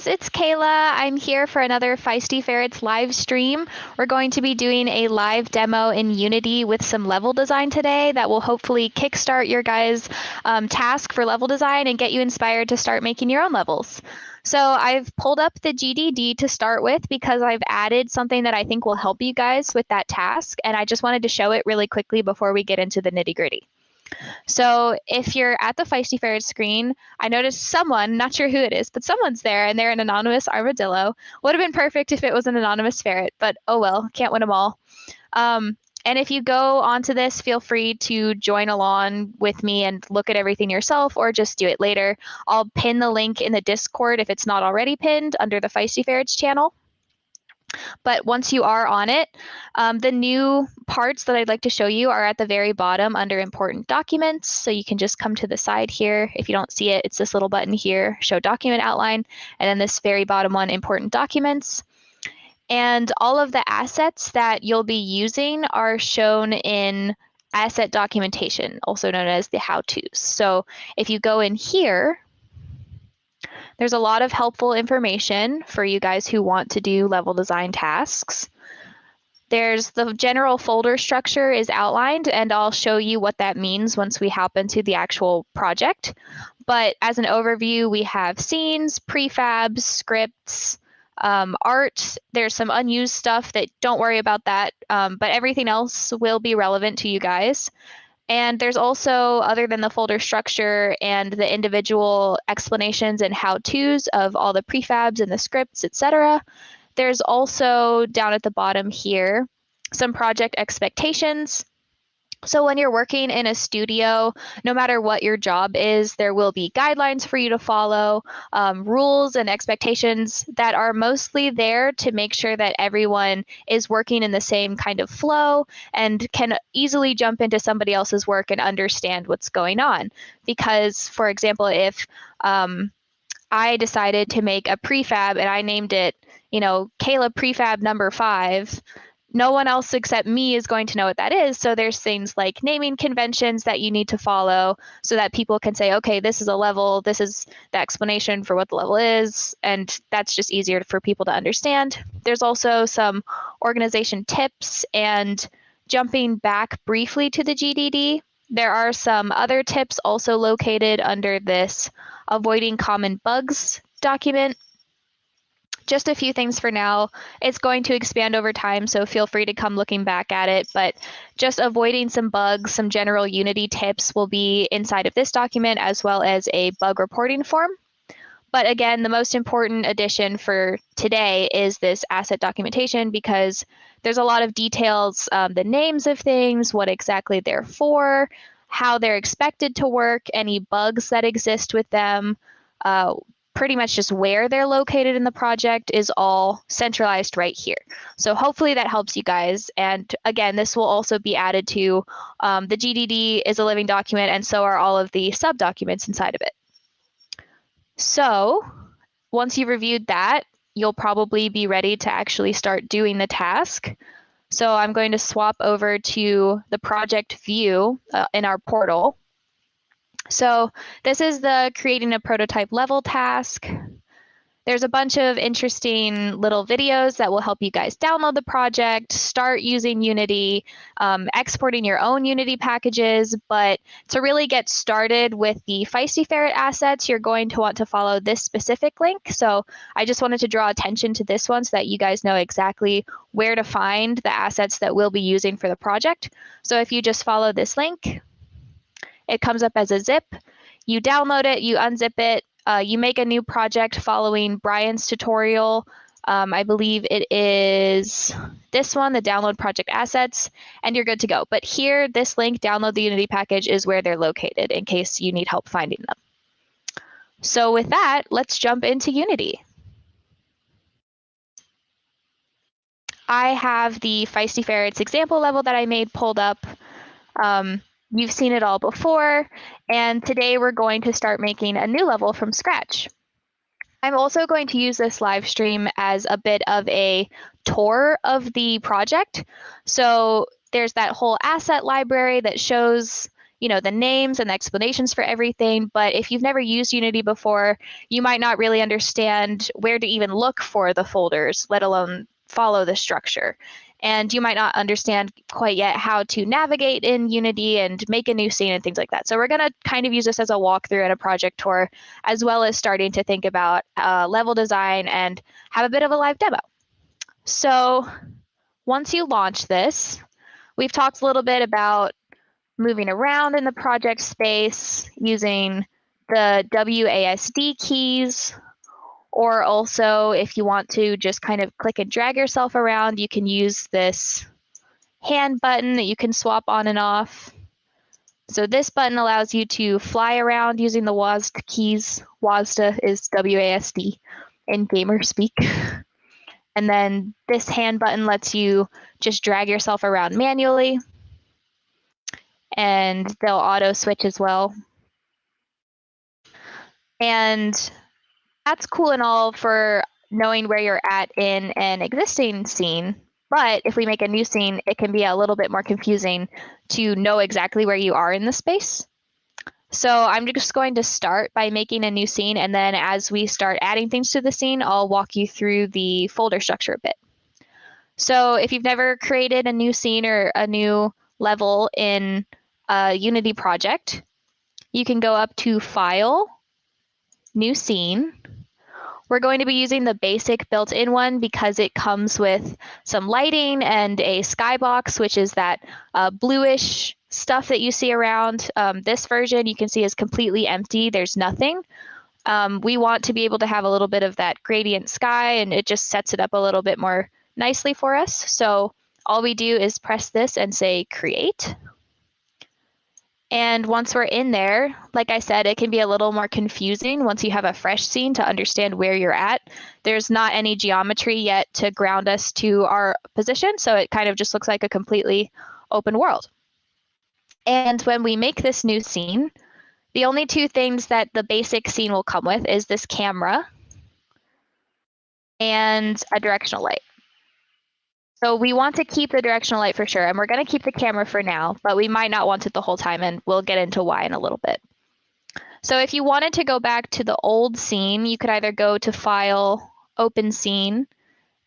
it's Kayla. I'm here for another Feisty Ferrets live stream. We're going to be doing a live demo in Unity with some level design today that will hopefully kickstart your guys' task for level design and get you inspired to start making your own levels. So I've pulled up the GDD to start with because I've added something that I think will help you guys with that task, and I just wanted to show it really quickly before we get into the nitty-gritty. So if you're at the Feisty Ferret screen, I noticed someone, not sure who it is, but someone's there and they're an anonymous armadillo. Would have been perfect if it was an anonymous ferret, but oh well, can't win them all. And if you go onto this, feel free to join along with me and look at everything yourself or just do it later. I'll pin the link in the Discord if it's not already pinned under the Feisty Ferrets channel. But once you are on it, the new parts that I'd like to show you are at the very bottom under important documents. So you can just come to the side here. If you don't see it, it's this little button here, show document outline, and then this very bottom one, important documents. And all of the assets that you'll be using are shown in asset documentation, also known as the how-tos. So if you go in here, there's a lot of helpful information for you guys who want to do level design tasks. There's the general folder structure is outlined, and I'll show you what that means once we hop into the actual project. But as an overview, we have scenes, prefabs, scripts, art. There's some unused stuff that don't worry about that, but everything else will be relevant to you guys. And there's also, other than the folder structure and the individual explanations and how-tos of all the prefabs and the scripts, etc., there's also down at the bottom here some project expectations. So when you're working in a studio, no matter what your job is, there will be guidelines for you to follow, rules and expectations that are mostly there to make sure that everyone is working in the same kind of flow and can easily jump into somebody else's work and understand what's going on. Because, for example, if I decided to make a prefab and I named it, Kaela prefab number 5, no one else except me is going to know what that is. So there's things like naming conventions that you need to follow so that people can say, okay, this is a level, this is the explanation for what the level is, and that's just easier for people to understand. There's also some organization tips, and jumping back briefly to the GDD, there are some other tips also located under this avoiding common bugs document. Just a few things for now. It's going to expand over time, so feel free to come looking back at it, but just avoiding some bugs, some general Unity tips will be inside of this document, as well as a bug reporting form. But again, the most important addition for today is this asset documentation, because there's a lot of details, the names of things, what exactly they're for, how they're expected to work, any bugs that exist with them, pretty much just where they're located in the project is all centralized right here. So hopefully that helps you guys. And again, this will also be added to the GDD is a living document, and so are all of the sub-documents inside of it. So once you've reviewed that, you'll probably be ready to actually start doing the task. So I'm going to swap over to the project view in our portal. So this is the creating a prototype level task. There's a bunch of interesting little videos that will help you guys download the project, start using Unity, exporting your own Unity packages. But to really get started with the Feisty Ferret assets, you're going to want to follow this specific link. So I just wanted to draw attention to this one so that you guys know exactly where to find the assets that we'll be using for the project. So if you just follow this link, it comes up as a zip. You download it, you unzip it, you make a new project following Brian's tutorial. I believe it is this one, the download project assets, and you're good to go. But here, this link, download the Unity package, is where they're located in case you need help finding them. So with that, let's jump into Unity. I have the Feisty Ferrets example level that I made pulled up. You've seen it all before, and today we're going to start making a new level from scratch. I'm also going to use this live stream as a bit of a tour of the project. So there's that whole asset library that shows the names and the explanations for everything. But if you've never used Unity before, you might not really understand where to even look for the folders, let alone follow the structure. And you might not understand quite yet how to navigate in Unity and make a new scene and things like that. So we're going to kind of use this as a walkthrough and a project tour, as well as starting to think about level design and have a bit of a live demo. So once you launch this, we've talked a little bit about moving around in the project space using the WASD keys, or also if you want to just kind of click and drag yourself around, you can use this hand button that you can swap on and off. So this button allows you to fly around using the WASD keys. WASD is WASD in gamer speak. And then this hand button lets you just drag yourself around manually. And they'll auto switch as well. And that's cool and all for knowing where you're at in an existing scene. But if we make a new scene, it can be a little bit more confusing to know exactly where you are in the space. So I'm just going to start by making a new scene, and then as we start adding things to the scene, I'll walk you through the folder structure a bit. So if you've never created a new scene or a new level in a Unity project, you can go up to File, New Scene. We're going to be using the basic built-in one because it comes with some lighting and a skybox, which is that bluish stuff that you see around. This version you can see is completely empty. There's nothing. We want to be able to have a little bit of that gradient sky, and it just sets it up a little bit more nicely for us. So all we do is press this and say create. And once we're in there, like I said, it can be a little more confusing once you have a fresh scene to understand where you're at. There's not any geometry yet to ground us to our position, so it kind of just looks like a completely open world. And when we make this new scene, the only two things that the basic scene will come with is this camera and a directional light. So we want to keep the directional light for sure, and we're going to keep the camera for now, but we might not want it the whole time, and we'll get into why in a little bit. So if you wanted to go back to the old scene, you could either go to File, Open Scene,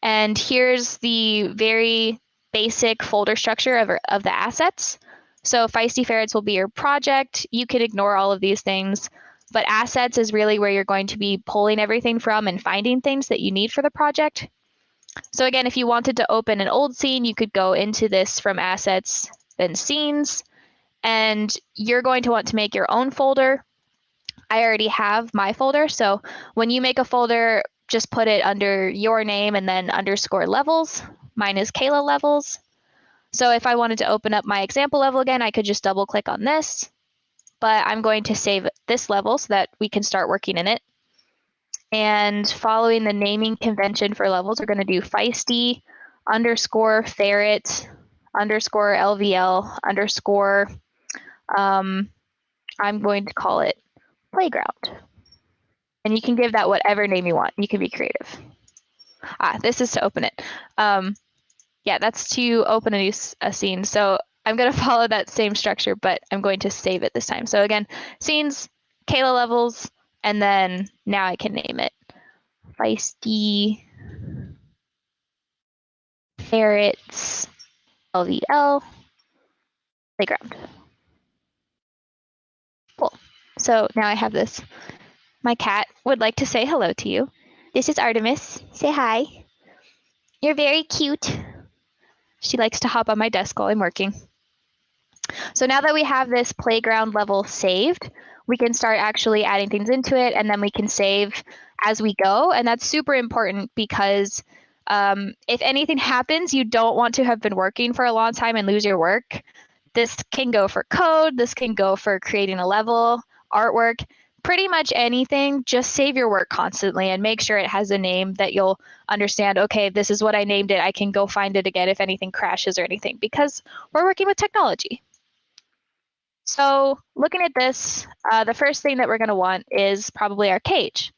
and here's the very basic folder structure of the assets. So Feisty Ferrets will be your project. You can ignore all of these things, but assets is really where you're going to be pulling everything from and finding things that you need for the project. So again, if you wanted to open an old scene, you could go into this from assets, then scenes, and you're going to want to make your own folder. I already have my folder, so when you make a folder, just put it under your name and then underscore levels. Mine is Kaela levels. So if I wanted to open up my example level again, I could just double click on this, but I'm going to save this level so that we can start working in it. And following the naming convention for levels, we're going to do Feisty underscore ferret underscore LVL underscore, I'm going to call it playground. And you can give that whatever name you want. You can be creative. This is to open it. Yeah, that's to open a scene. So I'm going to follow that same structure, but I'm going to save it this time. So again, scenes, Kaela levels, and then now I can name it Feisty Ferrets LVL playground. Cool. So now I have this. My cat would like to say hello to you. This is Artemis. Say hi. You're very cute. She likes to hop on my desk while I'm working. So now that we have this playground level saved, we can start actually adding things into it, and then we can save as we go. And that's super important because if anything happens, you don't want to have been working for a long time and lose your work. This can go for code. This can go for creating a level, artwork, pretty much anything. Just save your work constantly and make sure it has a name that you'll understand. Okay, this is what I named it. I can go find it again if anything crashes or anything, because we're working with technology. So looking at this, the first thing that we're going to want is probably our cage.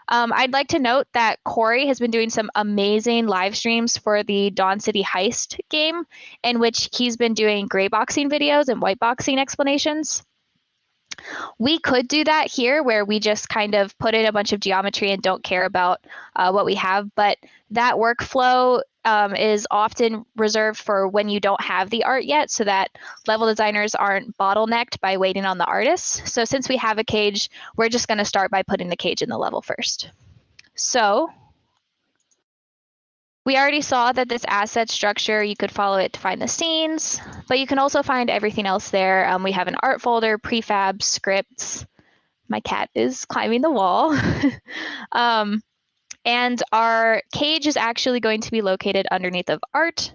I'd like to note that Corey has been doing some amazing live streams for the Dawn City Heist game, in which he's been doing gray boxing videos and white boxing explanations. We could do that here where we just kind of put in a bunch of geometry and don't care about what we have, but that workflow is often reserved for when you don't have the art yet, so that level designers aren't bottlenecked by waiting on the artists. So since we have a cage, we're just going to start by putting the cage in the level first. So we already saw that this asset structure, you could follow it to find the scenes, but you can also find everything else there. We have an art folder, prefab, scripts. My cat is climbing the wall. And our cage is actually going to be located underneath of art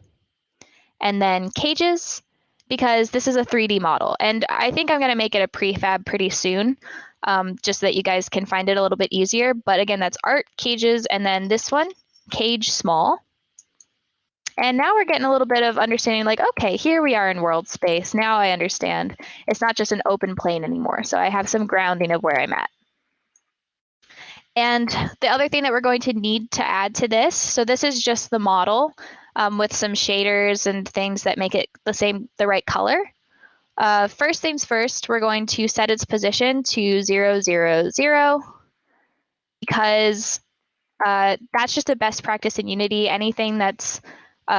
and then cages, because this is a 3D model. And I think I'm going to make it a prefab pretty soon, just so that you guys can find it a little bit easier. But again, that's art, cages, and then this one, cage small. And now we're getting a little bit of understanding, like, okay, here we are in world space. Now I understand. It's not just an open plane anymore. So I have some grounding of where I'm at. And the other thing that we're going to need to add to this, so this is just the model with some shaders and things that make it the right color. First things first, we're going to set its position to 0, 0, 0, because that's just a best practice in Unity. Anything that's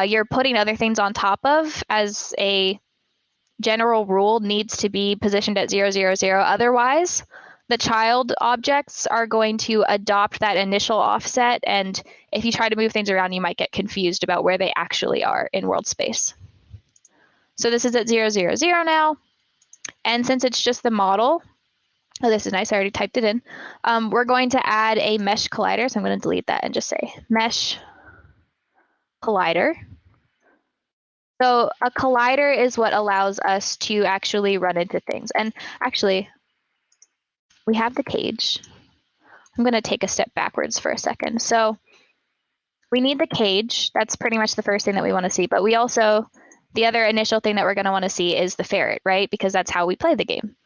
you're putting other things on top of, as a general rule, needs to be positioned at 0, 0, 0. Otherwise, the child objects are going to adopt that initial offset, and if you try to move things around, you might get confused about where they actually are in world space. So this is at 0, 0, 0 now, and since it's just the model, oh, this is nice, I already typed it in, we're going to add a mesh collider, so I'm going to delete that and just say mesh collider. So a collider is what allows us to actually run into things. And actually, we have the cage. I'm going to take a step backwards for a second. So we need the cage. That's pretty much the first thing that we want to see. But we also, the other initial thing that we're going to want to see is the ferret, right? Because that's how we play the game.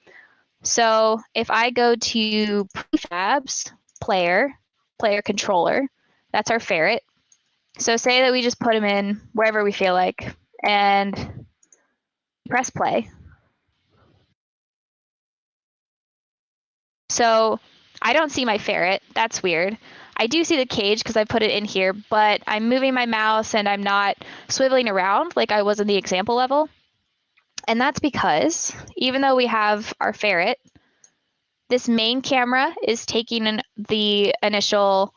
So if I go to prefabs, player controller, that's our ferret. So say that we just put him in wherever we feel like and press play. So I don't see my ferret. That's weird. I do see the cage because I put it in here, but I'm moving my mouse and I'm not swiveling around like I was in the example level. And that's because even though we have our ferret, this main camera is taking the initial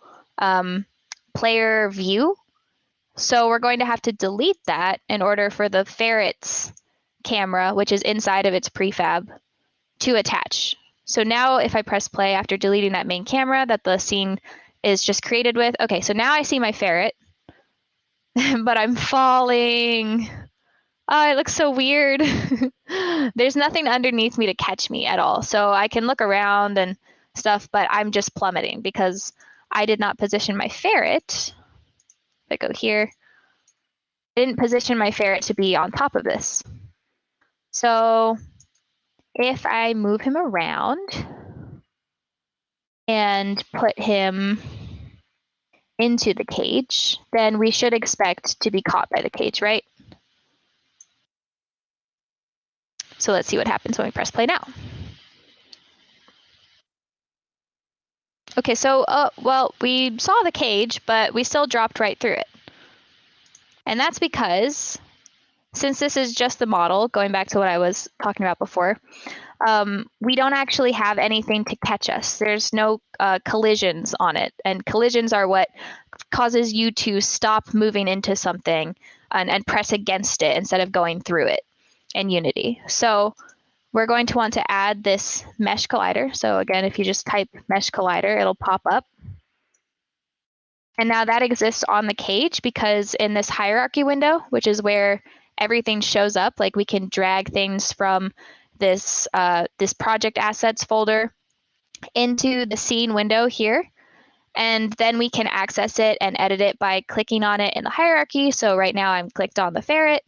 player view. So we're going to have to delete that in order for the ferret's camera, which is inside of its prefab, to attach. So now if I press play after deleting that main camera that the scene is just created with, okay, so now I see my ferret, but I'm falling. Oh, it looks so weird. There's nothing underneath me to catch me at all. So I can look around and stuff, but I'm just plummeting because I did not position my ferret. If I go here, I didn't position my ferret to be on top of this. So if I move him around and put him into the cage, then we should expect to be caught by the cage, right? So let's see what happens when we press play now. Okay, so, well, we saw the cage, but we still dropped right through it. And that's because, since this is just the model, going back to what I was talking about before, we don't actually have anything to catch us. There's no collisions on it. And collisions are what causes you to stop moving into something and press against it instead of going through it in Unity. So we're going to want to add this mesh collider. So again, if you just type mesh collider, it'll pop up. And now that exists on the cage because in this hierarchy window, which is where everything shows up, like we can drag things from this project assets folder into the scene window here. And then we can access it and edit it by clicking on it in the hierarchy. So right now I'm clicked on the ferret.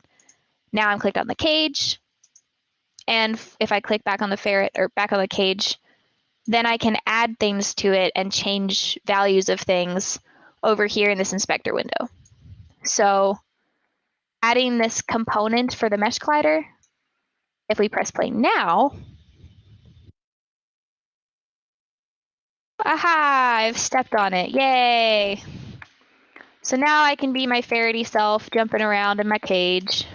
Now I'm clicked on the cage. And if I click back on the ferret or back on the cage, then I can add things to it and change values of things over here in this inspector window. So adding this component for the mesh collider, if we press play now, aha, I've stepped on it, yay. So now I can be my ferrety self jumping around in my cage.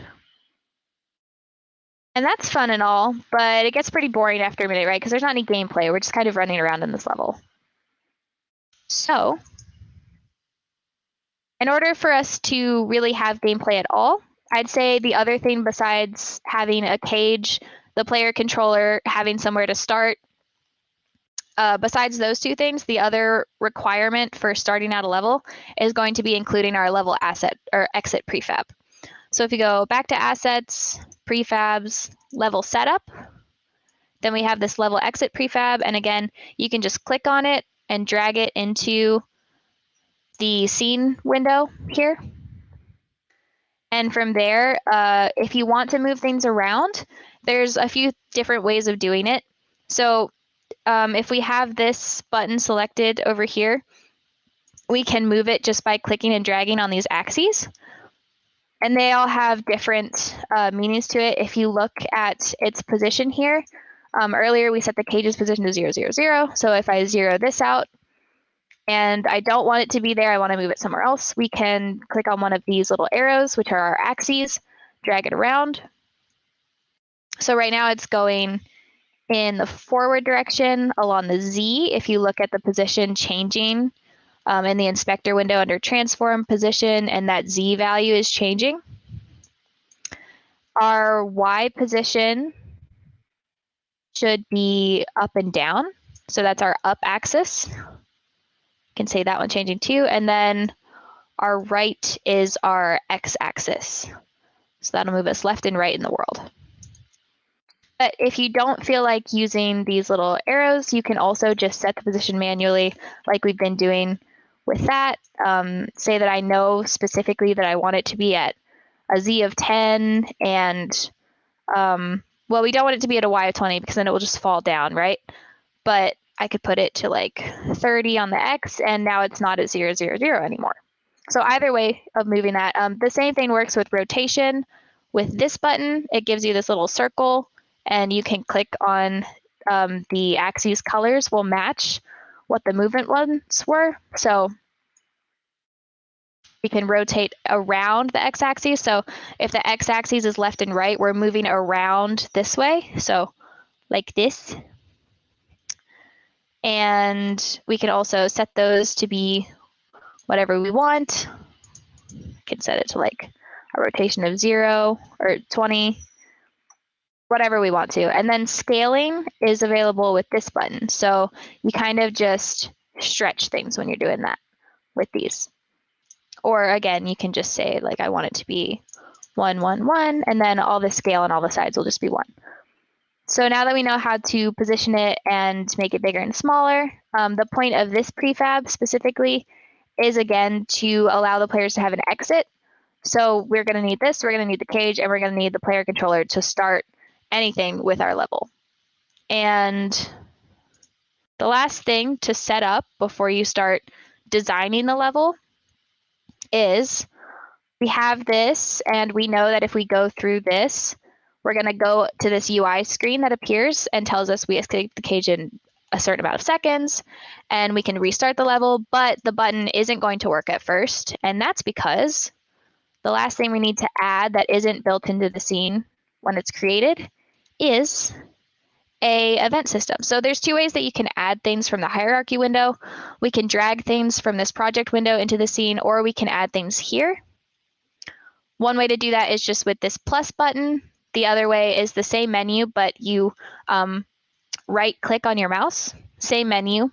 And that's fun and all, but it gets pretty boring after a minute, right? Because there's not any gameplay. We're just kind of running around in this level. So in order for us to really have gameplay at all, I'd say the other thing besides having a cage, the player controller, having somewhere to start, besides those two things, the other requirement for starting out a level is going to be including our level asset or exit prefab. So if you go back to assets, prefabs, level setup, then we have this level exit prefab. And again, you can just click on it and drag it into the scene window here. And from there, if you want to move things around, there's a few different ways of doing it. So if we have this button selected over here, we can move it just by clicking and dragging on these axes. And they all have different meanings to it. If you look at its position here, earlier we set the cage's position to 0, 0, 0. So if I zero this out and I don't want it to be there, I want to move it somewhere else, we can click on one of these little arrows, which are our axes, drag it around. So right now it's going in the forward direction along the Z. If you look at the position changing in the inspector window under transform position, and that Z value is changing. Our Y position should be up and down. So that's our up axis. You can say that one changing too. And then our right is our X axis. So that'll move us left and right in the world. But if you don't feel like using these little arrows, you can also just set the position manually like we've been doing with that. Say that I know specifically that I want it to be at a Z of 10 and, well, we don't want it to be at a Y of 20 because then it will just fall down, right? But I could put it to like 30 on the X and now it's not at 0, 0, 0 anymore. So either way of moving that. The same thing works with rotation. With this button, it gives you this little circle and you can click on the axes colors will match what the movement ones were. So we can rotate around the x-axis. So if the x-axis is left and right, we're moving around this way. So like this. And we can also set those to be whatever we want. We can set it to like a rotation of 0 or 20. Whatever we want to. And then scaling is available with this button. So you kind of just stretch things when you're doing that with these. Or again, you can just say like, I want it to be 1, 1, 1, and then all the scale on all the sides will just be 1. So now that we know how to position it and make it bigger and smaller, the point of this prefab specifically is again to allow the players to have an exit. So we're going to need this, we're going to need the cage, and we're going to need the player controller to start anything with our level. And the last thing to set up before you start designing the level is we have this, and we know that if we go through this, we're going to go to this UI screen that appears and tells us we escape the cage in a certain amount of seconds, and we can restart the level, but the button isn't going to work at first, and that's because the last thing we need to add that isn't built into the scene when it's created is a event system. So there's two ways that you can add things from the hierarchy window. We can drag things from this project window into the scene, or we can add things here. One way to do that is just with this plus button. The other way is the same menu, but you right click on your mouse, same menu.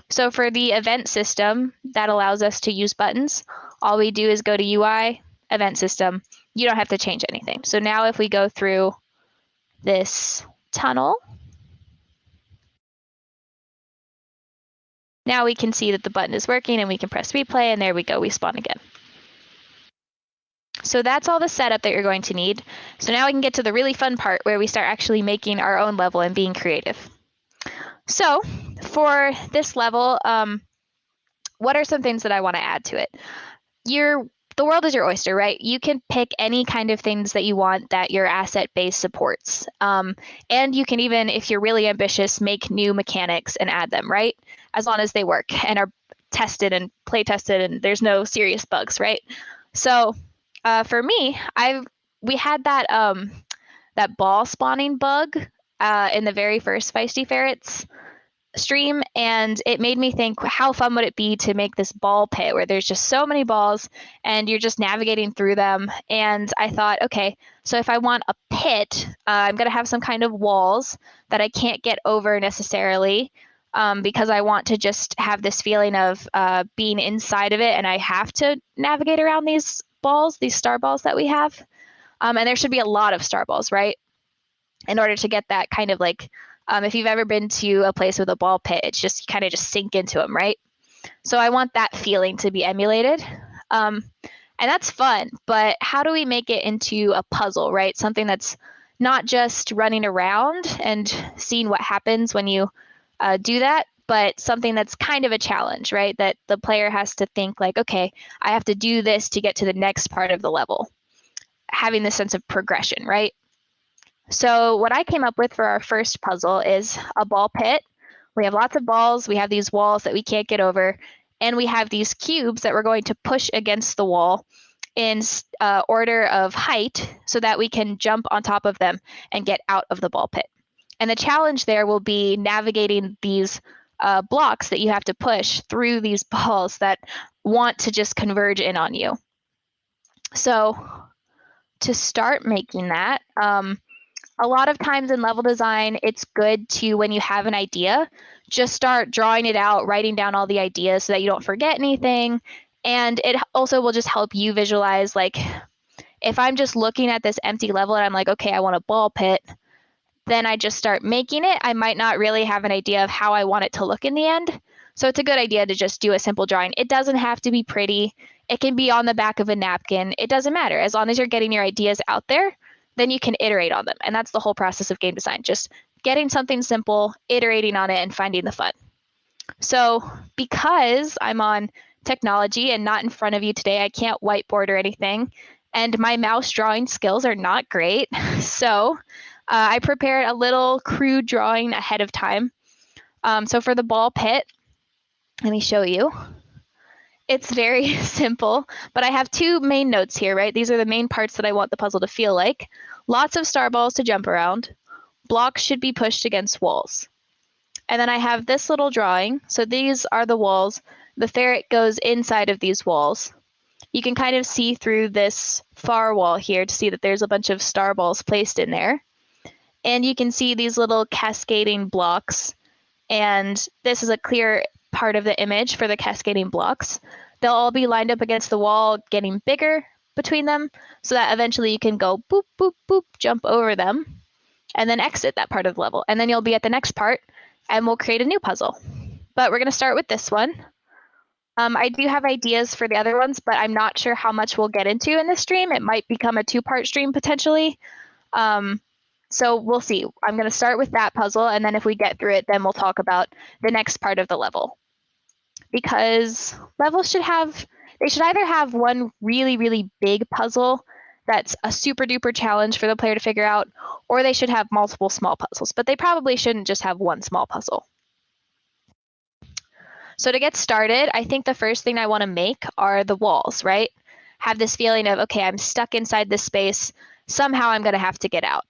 So for the event system that allows us to use buttons, all we do is go to UI, event system. You don't have to change anything. So now if we go through this tunnel, now we can see that the button is working and we can press replay and there we go, we spawn again. So that's all the setup that you're going to need. So now we can get to the really fun part where we start actually making our own level and being creative. So for this level, what are some things that I want to add to it? The world is your oyster, right? You can pick any kind of things that you want that your asset base supports. And you can even, if you're really ambitious, make new mechanics and add them, right? As long as they work and are tested and play tested and there's no serious bugs, right? So for me, we had that ball spawning bug in the very first Feisty Ferrets stream, and it made me think, how fun would it be to make this ball pit where there's just so many balls and you're just navigating through them. And I thought, okay, so if I want a pit, I'm going to have some kind of walls that I can't get over necessarily, because I want to just have this feeling of being inside of it, and I have to navigate around these balls, these star balls that we have. And there should be a lot of star balls, right? In order to get that kind of like, if you've ever been to a place with a ball pit, it's just kind of just sink into them, right? So I want that feeling to be emulated. And that's fun, but how do we make it into a puzzle, right? Something that's not just running around and seeing what happens when you do that, but something that's kind of a challenge, right? That the player has to think like, okay, I have to do this to get to the next part of the level, having this sense of progression, right? So what I came up with for our first puzzle is a ball pit. We have lots of balls, we have these walls that we can't get over, and we have these cubes that we're going to push against the wall in order of height so that we can jump on top of them and get out of the ball pit. And the challenge there will be navigating these blocks that you have to push through these balls that want to just converge in on you. So to start making that, a lot of times in level design, it's good to, when you have an idea, just start drawing it out, writing down all the ideas so that you don't forget anything. And it also will just help you visualize, like, if I'm just looking at this empty level and I'm like, okay, I want a ball pit, then I just start making it. I might not really have an idea of how I want it to look in the end. So it's a good idea to just do a simple drawing. It doesn't have to be pretty. It can be on the back of a napkin. It doesn't matter. As long as you're getting your ideas out there, then you can iterate on them. And that's the whole process of game design, just getting something simple, iterating on it, and finding the fun. So because I'm on technology and not in front of you today, I can't whiteboard or anything. And my mouse drawing skills are not great. So I prepared a little crude drawing ahead of time. So for the ball pit, let me show you. It's very simple, but I have two main notes here, right? These are the main parts that I want the puzzle to feel like. Lots of star balls to jump around. Blocks should be pushed against walls. And then I have this little drawing. So these are the walls. The ferret goes inside of these walls. You can kind of see through this far wall here to see that there's a bunch of star balls placed in there. And you can see these little cascading blocks. And this is a clear part of the image for the cascading blocks. They'll all be lined up against the wall, getting bigger between them, so that eventually you can go boop, boop, boop, jump over them, and then exit that part of the level. And then you'll be at the next part, and we'll create a new puzzle. But we're going to start with this one. I do have ideas for the other ones, but I'm not sure how much we'll get into in this stream. It might become a two-part stream potentially. So we'll see. I'm going to start with that puzzle, and then if we get through it, then we'll talk about the next part of the level. Because levels should either have one really, really big puzzle that's a super duper challenge for the player to figure out, or they should have multiple small puzzles, but they probably shouldn't just have one small puzzle. So to get started, I think the first thing I want to make are the walls, right? Have this feeling of, okay, I'm stuck inside this space. Somehow I'm going to have to get out.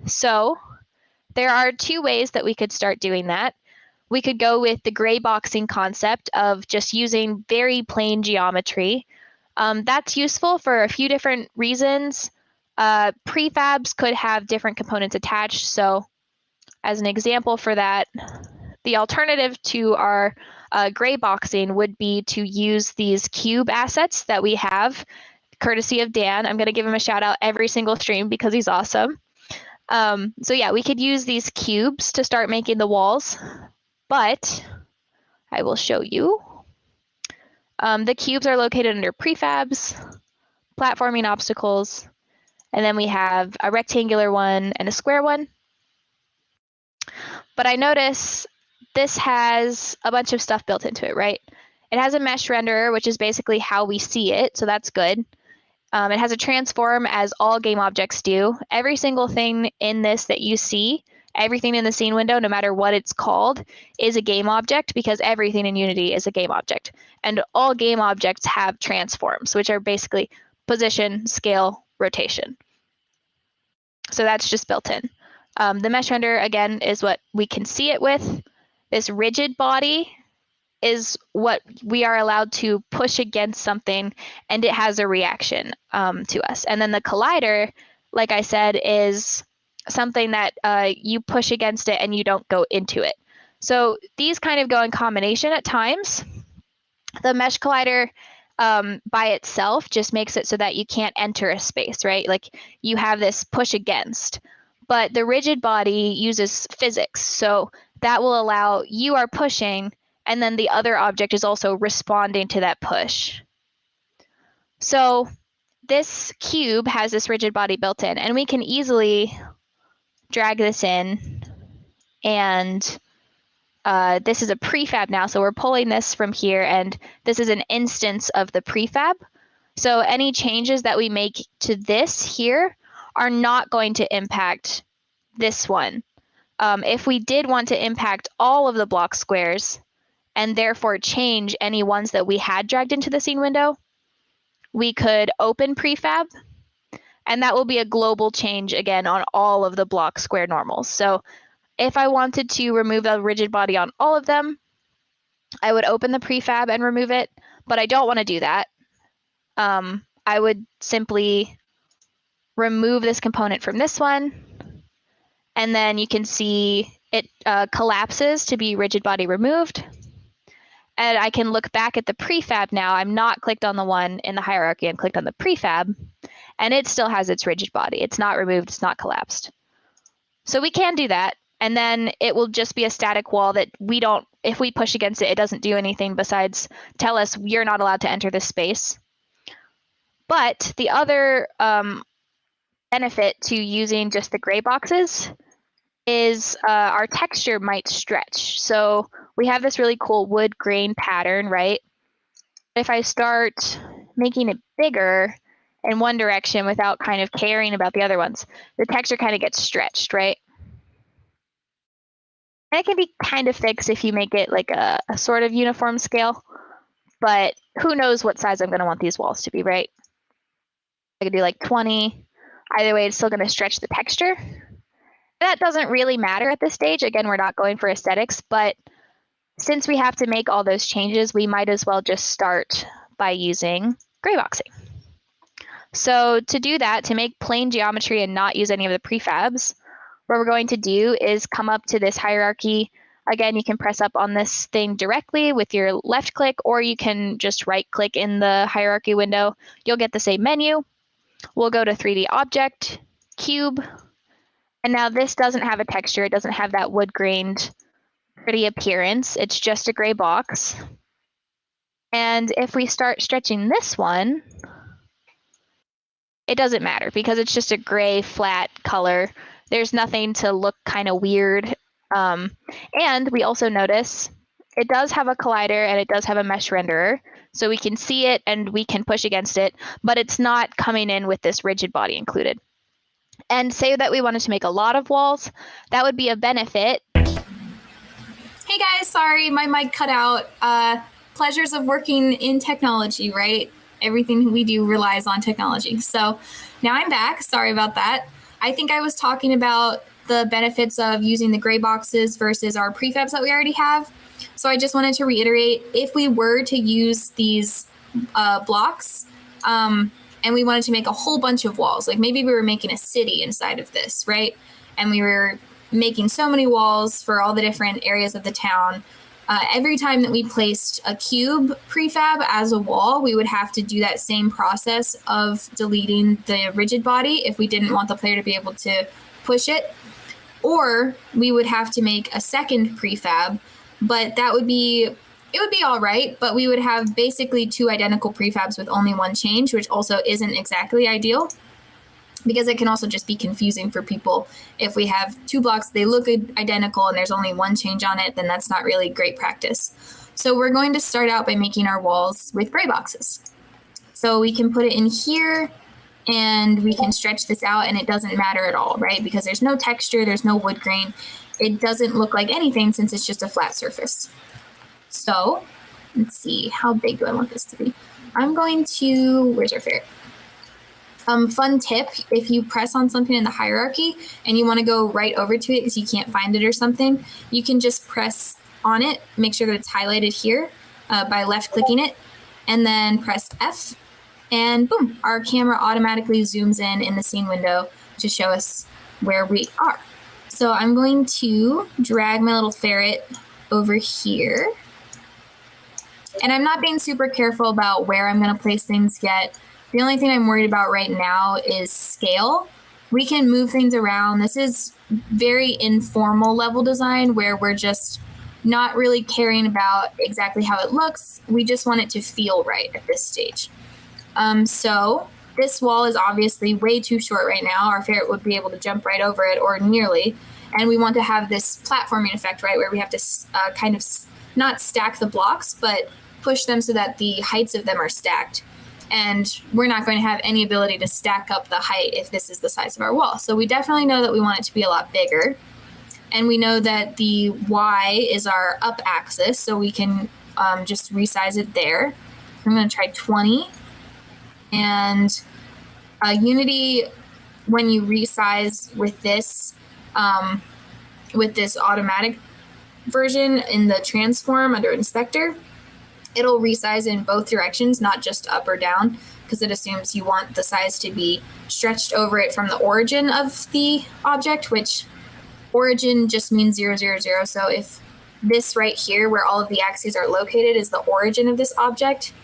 So there are two ways that we could start doing that. We could go with the gray boxing concept of just using very plain geometry. That's useful for a few different reasons. Prefabs could have different components attached. So as an example for that, the alternative to our gray boxing would be to use these cube assets that we have, courtesy of Dan. I'm going to give him a shout out every single stream because he's awesome. So yeah, we could use these cubes to start making the walls, but I will show you. The cubes are located under prefabs, platforming obstacles, and then we have a rectangular one and a square one. But I notice this has a bunch of stuff built into it, right? It has a mesh renderer, which is basically how we see it, so that's good. It has a transform, as all game objects do. Every single thing in this that you see, everything in the scene window, no matter what it's called, is a game object, because everything in Unity is a game object. And all game objects have transforms, which are basically position, scale, rotation. So that's just built in. The mesh render, again, is what we can see it with. This rigid body is what we are allowed to push against something, and it has a reaction to us. And then the collider, like I said, is something that you push against it and you don't go into it. So these kind of go in combination at times. The mesh collider by itself just makes it so that you can't enter a space, right? Like you have this push against. But the rigid body uses physics, so that will allow you are pushing, and then the other object is also responding to that push. So this cube has this rigid body built in, and we can easily drag this in, and this is a prefab now, so we're pulling this from here, and this is an instance of the prefab. So any changes that we make to this here are not going to impact this one. If we did want to impact all of the block squares and therefore change any ones that we had dragged into the scene window, we could open prefab, and that will be a global change again on all of the block square normals. So if I wanted to remove the rigid body on all of them, I would open the prefab and remove it, but I don't want to do that. I would simply remove this component from this one, and then you can see it collapses to be rigid body removed. And I can look back at the prefab now. I'm not clicked on the one in the hierarchy, I'm clicked on the prefab, and it still has its rigid body. It's not removed, it's not collapsed. So we can do that, and then it will just be a static wall that we don't, if we push against it, it doesn't do anything besides tell us you're not allowed to enter this space. But the other benefit to using just the gray boxes is our texture might stretch. So we have this really cool wood grain pattern, right? If I start making it bigger in one direction without kind of caring about the other ones, the texture kind of gets stretched, right? And it can be kind of fixed if you make it like a sort of uniform scale, but who knows what size I'm going to want these walls to be, right? I could do like 20. Either way, it's still going to stretch the texture. That doesn't really matter at this stage. Again, we're not going for aesthetics, but since we have to make all those changes, we might as well just start by using gray boxing. So to do that, to make plain geometry and not use any of the prefabs, what we're going to do is come up to this hierarchy. Again, you can press up on this thing directly with your left click, or you can just right click in the hierarchy window. You'll get the same menu. We'll go to 3D object, cube, and now this doesn't have a texture. It doesn't have that wood grained pretty appearance. It's just a gray box. And if we start stretching this one, it doesn't matter because it's just a gray flat color. There's nothing to look kind of weird. And we also notice it does have a collider and it does have a mesh renderer. So we can see it and we can push against it, but it's not coming in with this rigid body included. And say that we wanted to make a lot of walls, that would be a benefit. Hey guys, sorry, my mic cut out. Pleasures of working in technology, right? Everything we do relies on technology. So now I'm back. Sorry about that. I think I was talking about the benefits of using the gray boxes versus our prefabs that we already have. So I just wanted to reiterate, if we were to use these blocks and we wanted to make a whole bunch of walls, like maybe we were making a city inside of this, right? And we were making so many walls for all the different areas of the town. Every time that we placed a cube prefab as a wall, we would have to do that same process of deleting the rigid body if we didn't want the player to be able to push it. Or we would have to make a second prefab, but it would be all right, but we would have basically two identical prefabs with only one change, which also isn't exactly ideal. because it can also just be confusing for people. If we have 2 blocks, they look identical and there's only one change on it, then that's not really great practice. So we're going to start out by making our walls with gray boxes. So we can put it in here and we can stretch this out and it doesn't matter at all, right? Because there's no texture, there's no wood grain. It doesn't look like anything since it's just a flat surface. So let's see, how big do I want this to be? I'm going to, where's our ferret? Fun tip, if you press on something in the hierarchy and you want to go right over to it because you can't find it or something, you can just press on it, make sure that it's highlighted here by left clicking it, and then press F, and boom, our camera automatically zooms in the scene window to show us where we are. So I'm going to drag my little ferret over here. And I'm not being super careful about where I'm going to place things yet. The only thing I'm worried about right now is scale. We can move things around. This is very informal level design where we're just not really caring about exactly how it looks. We just want it to feel right at this stage. So this wall is obviously way too short right now. Our ferret would be able to jump right over it or nearly. And we want to have this platforming effect, right, where we have to kind of not stack the blocks, but push them so that the heights of them are stacked. And we're not going to have any ability to stack up the height if this is the size of our wall. So we definitely know that we want it to be a lot bigger. And we know that the Y is our up axis, so we can just resize it there. I'm going to try 20. And Unity, when you resize with this automatic version in the transform under inspector, it'll resize in both directions, not just up or down, because it assumes you want the size to be stretched over it from the origin of the object, which origin just means 0, 0, 0. So if this right here, where all of the axes are located, is the origin of this object,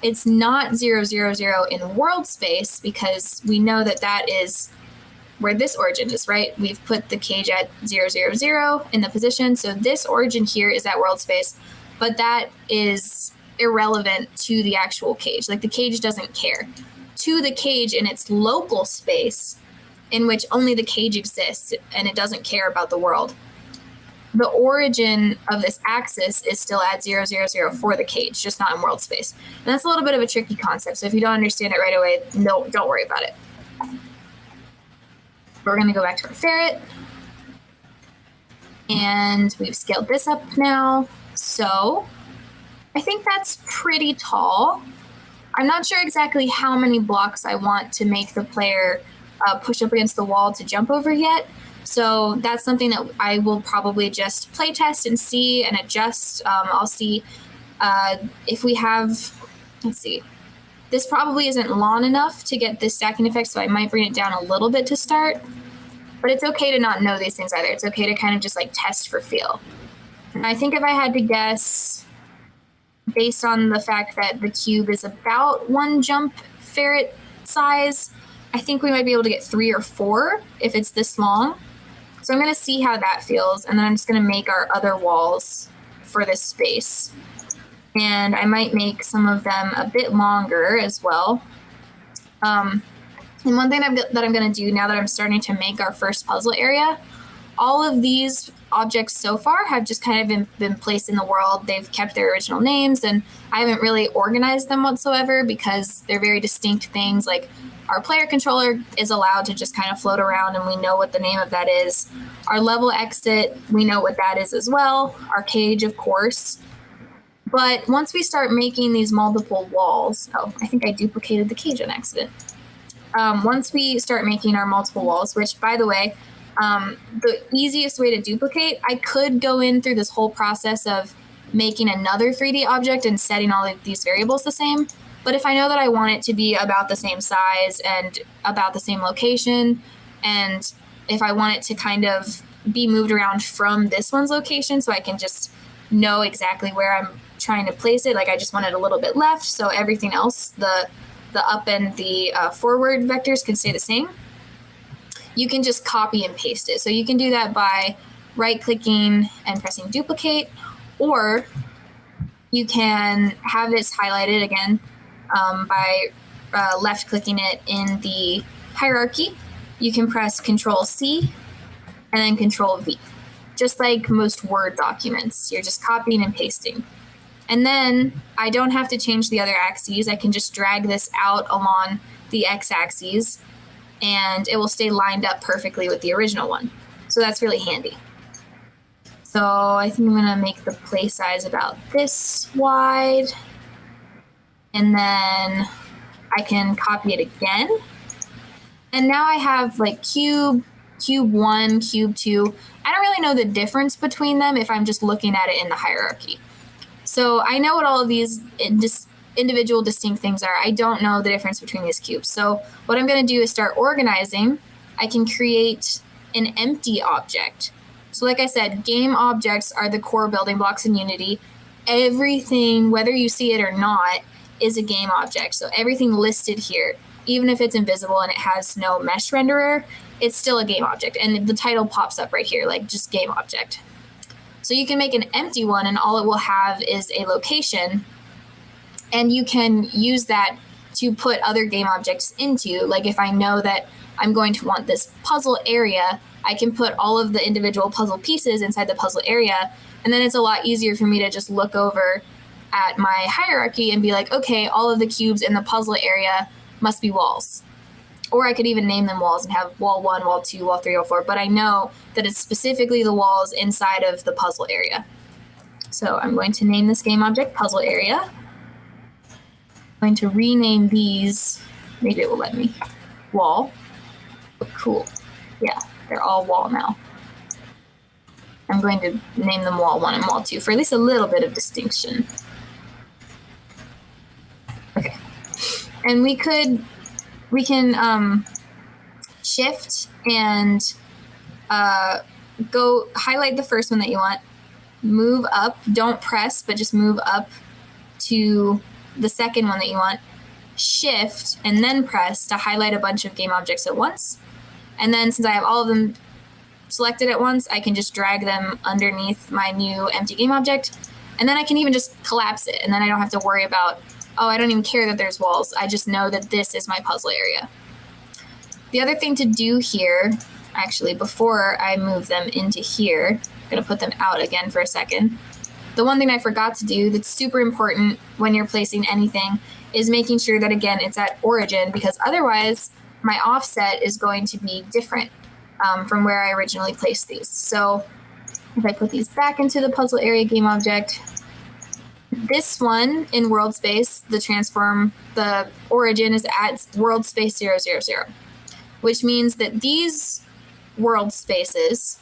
it's not 0, 0, 0 in world space, because we know that that is where this origin is, right? We've put the cage at 0, 0, 0 in the position. So this origin here is at world space, but that is irrelevant to the actual cage. Like the cage doesn't care. To the cage in its local space, in which only the cage exists and it doesn't care about the world, the origin of this axis is still at 0, 0, 0 for the cage, just not in world space. And that's a little bit of a tricky concept. So if you don't understand it right away, no, don't worry about it. We're going to go back to our ferret. And we've scaled this up now. So I think that's pretty tall. I'm not sure exactly how many blocks I want to make the player push up against the wall to jump over yet. So that's something that I will probably just play test and see and adjust. I'll see if we have, let's see. This probably isn't long enough to get this stacking effect, so I might bring it down a little bit to start. But it's okay to not know these things either. It's okay to kind of just like test for feel. And I think if I had to guess, based on the fact that the cube is about 1 jump ferret size, I think we might be able to get 3 or 4 if it's this long. So I'm going to see how that feels, and then I'm just going to make our other walls for this space. And I might make some of them a bit longer as well. And one thing that I'm going to do now that I'm starting to make our first puzzle area, all of these objects so far have just kind of been placed in the world. They've kept their original names, and I haven't really organized them whatsoever because they're very distinct things. Like our player controller is allowed to just kind of float around and we know what the name of that is. Our level exit, we know what that is as well. Our cage, of course. But once we start making these multiple walls, oh, I think I duplicated the cage on accident. Once we start making our multiple walls, which by the way, the easiest way to duplicate, I could go in through this whole process of making another 3D object and setting all of these variables the same. But if I know that I want it to be about the same size and about the same location, and if I want it to kind of be moved around from this one's location so I can just know exactly where I'm trying to place it, like I just want it a little bit left, so everything else, the up and the forward vectors can stay the same, you can just copy and paste it. So you can do that by right-clicking and pressing duplicate, or you can have this highlighted again by left-clicking it in the hierarchy, you can press Control C and then Control V. Just like most Word documents, you're just copying and pasting. And then I don't have to change the other axes. I can just drag this out along the x-axis and it will stay lined up perfectly with the original one. So that's really handy. So I think I'm gonna make the play size about this wide. And then I can copy it again. And now I have like cube 1, cube 2. I don't really know the difference between them if I'm just looking at it in the hierarchy. So I know what all of these individual distinct things are. I don't know the difference between these cubes. So what I'm going to do is start organizing. I can create an empty object. So like I said, game objects are the core building blocks in Unity. Everything, whether you see it or not, is a game object. So everything listed here, even if it's invisible and it has no mesh renderer, it's still a game object. And the title pops up right here, like just game object. So you can make an empty one and all it will have is a location. And you can use that to put other game objects into. Like if I know that I'm going to want this puzzle area, I can put all of the individual puzzle pieces inside the puzzle area. And then it's a lot easier for me to just look over at my hierarchy and be like, okay, all of the cubes in the puzzle area must be walls. Or I could even name them walls and have wall 1, wall 2, wall 3, wall 4, but I know that it's specifically the walls inside of the puzzle area. So I'm going to name this game object puzzle area. I'm going to rename these, maybe it will let me, wall. Cool. Yeah, they're all wall now. I'm going to name them wall 1 and wall 2 for at least a little bit of distinction. Okay. And we can shift and go highlight the first one that you want, move up, don't press, but just move up to the second one that you want, shift, and then press to highlight a bunch of game objects at once. And then since I have all of them selected at once, I can just drag them underneath my new empty game object. And then I can even just collapse it. And then I don't have to worry about, oh, I don't even care that there's walls. I just know that this is my puzzle area. The other thing to do here, actually, before I move them into here, I'm going to put them out again for a second. The one thing I forgot to do that's super important when you're placing anything is making sure that, again, it's at origin, because otherwise my offset is going to be different from where I originally placed these. So if I put these back into the puzzle area game object, this one in world space, the origin is at world space 000, which means that these world spaces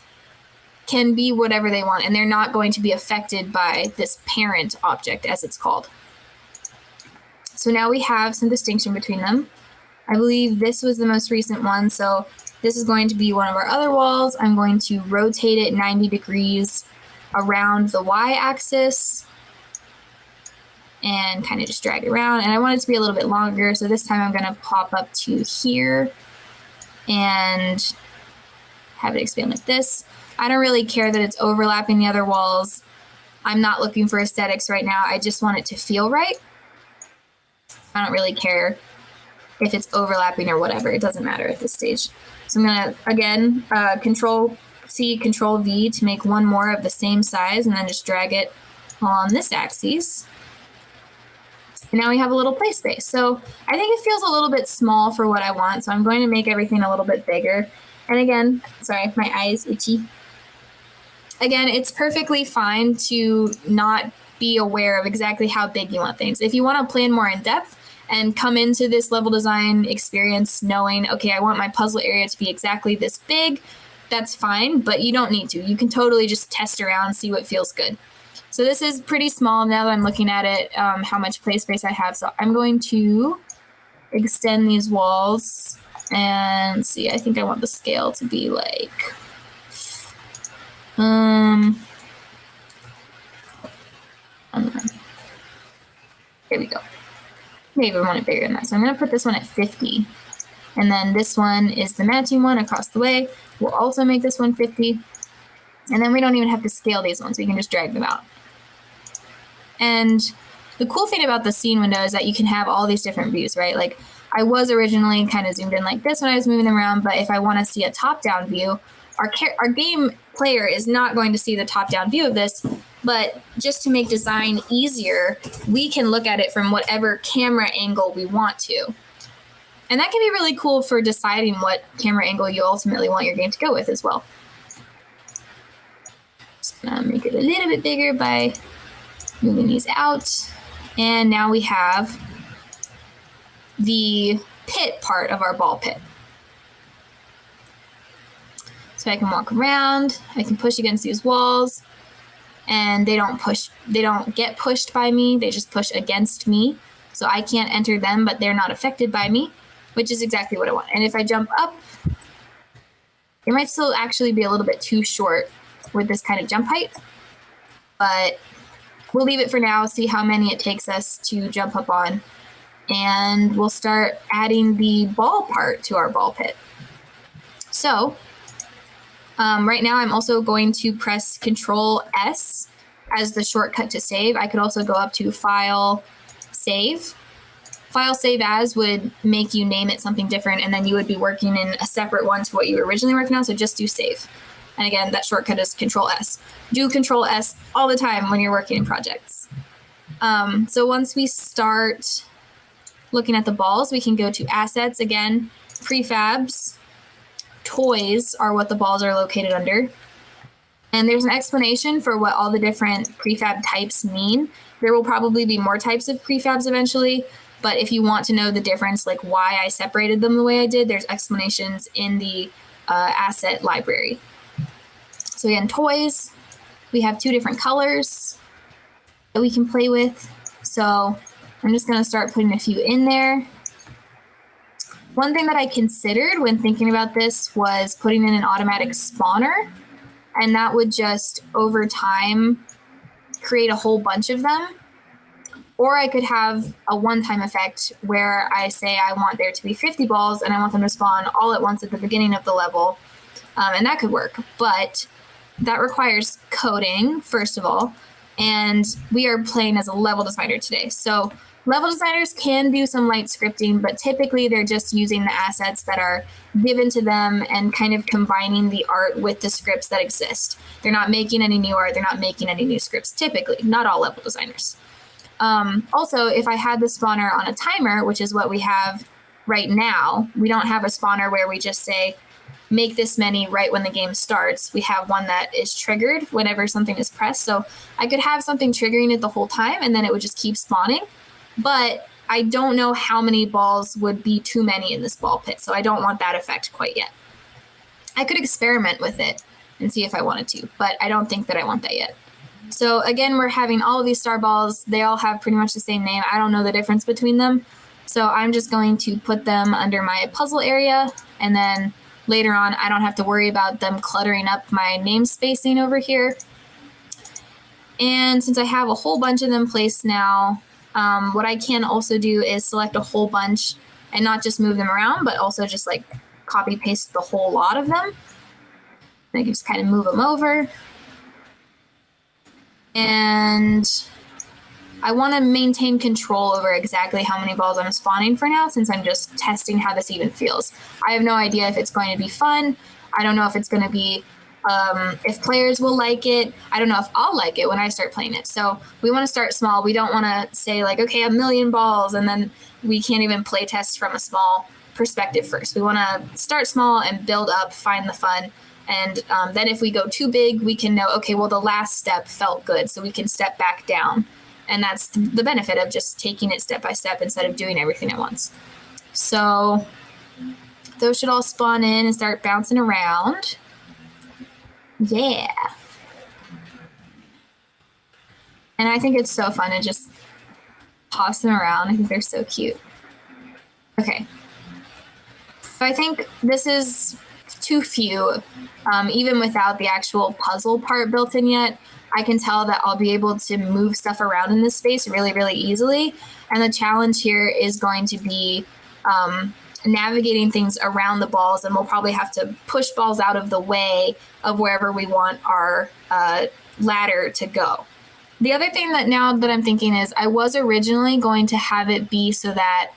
can be whatever they want, and they're not going to be affected by this parent object, as it's called. So now we have some distinction between them. I believe this was the most recent one, so this is going to be one of our other walls. I'm going to rotate it 90 degrees around the y-axis and kind of just drag it around. And I want it to be a little bit longer, so this time I'm going to pop up to here and have it expand like this. I don't really care that it's overlapping the other walls. I'm not looking for aesthetics right now. I just want it to feel right. I don't really care if it's overlapping or whatever. It doesn't matter at this stage. So I'm going to, again, Control C, Control V to make one more of the same size, and then just drag it on this axis. And now we have a little play space. So I think it feels a little bit small for what I want, so I'm going to make everything a little bit bigger. And again, sorry, my eye is itchy. Again, it's perfectly fine to not be aware of exactly how big you want things. If you want to plan more in depth and come into this level design experience knowing, okay, I want my puzzle area to be exactly this big, that's fine, but you don't need to. You can totally just test around, see what feels good. So this is pretty small now that I'm looking at it, how much play space I have. So I'm going to extend these walls and see, I think I want the scale to be like, here we go. Maybe I want it bigger than that. So I'm going to put this one at 50. And then this one is the matching one across the way. We'll also make this one 50. And then we don't even have to scale these ones. We can just drag them out. And the cool thing about the scene window is that you can have all these different views, right? Like I was originally kind of zoomed in like this when I was moving them around, but if I want to see a top-down view, our game player is not going to see the top-down view of this, but just to make design easier, we can look at it from whatever camera angle we want to. And that can be really cool for deciding what camera angle you ultimately want your game to go with as well. Just gonna make it a little bit bigger by moving these out. And now we have the pit part of our ball pit. So I can walk around, I can push against these walls, and they don't get pushed by me, they just push against me. So I can't enter them, but they're not affected by me, which is exactly what I want. And if I jump up, it might still actually be a little bit too short with this kind of jump height, but we'll leave it for now, see how many it takes us to jump up on, and we'll start adding the ball part to our ball pit. So right now I'm also going to press Control S as the shortcut to save. I could also go up to File, Save. File Save As would make you name it something different, and then you would be working in a separate one to what you were originally working on, so just do Save. And again, that shortcut is Control S. Do Control S all the time when you're working in projects. So once we start looking at the balls, we can go to Assets again, Prefabs, Toys are what the balls are located under. And there's an explanation for what all the different prefab types mean. There will probably be more types of prefabs eventually, but if you want to know the difference, like why I separated them the way I did, there's explanations in the asset library. So again, toys, we have 2 different colors that we can play with. So I'm just going to start putting a few in there. One thing that I considered when thinking about this was putting in an automatic spawner, and that would just over time create a whole bunch of them. Or I could have a one-time effect where I say I want there to be 50 balls and I want them to spawn all at once at the beginning of the level, and that could work. But that requires coding, first of all, and we are playing as a level designer today. So level designers can do some light scripting, but typically they're just using the assets that are given to them and kind of combining the art with the scripts that exist. They're not making any new art, they're not making any new scripts, typically, not all level designers. Also, if I had the spawner on a timer, which is what we have right now, we don't have a spawner where we just say, make this many right when the game starts. We have one that is triggered whenever something is pressed. So I could have something triggering it the whole time and then it would just keep spawning. But I don't know how many balls would be too many in this ball pit, so I don't want that effect quite yet. I could experiment with it and see if I wanted to, but I don't think that I want that yet. So again, we're having all of these star balls. They all have pretty much the same name. I don't know the difference between them. So I'm just going to put them under my puzzle area, and then later on, I don't have to worry about them cluttering up my name spacing over here. And since I have a whole bunch of them placed now, what I can also do is select a whole bunch and not just move them around, but also just like copy paste the whole lot of them. And I can just kind of move them over. And I want to maintain control over exactly how many balls I'm spawning for now, since I'm just testing how this even feels. I have no idea if it's going to be fun. I don't know if it's going to be, if players will like it. I don't know if I'll like it when I start playing it. So we want to start small. We don't want to say like, okay, 1,000,000 balls, and then we can't even play test from a small perspective first. We want to start small and build up, find the fun. And then if we go too big, we can know, okay, well, the last step felt good, so we can step back down. And that's the benefit of just taking it step by step instead of doing everything at once. So those should all spawn in and start bouncing around. Yeah. And I think it's so fun to just toss them around. I think they're so cute. Okay. So I think this is too few, even without the actual puzzle part built in yet. I can tell that I'll be able to move stuff around in this space really, really easily. And the challenge here is going to be navigating things around the balls, and we'll probably have to push balls out of the way of wherever we want our ladder to go. The other thing that now that I'm thinking is I was originally going to have it be so that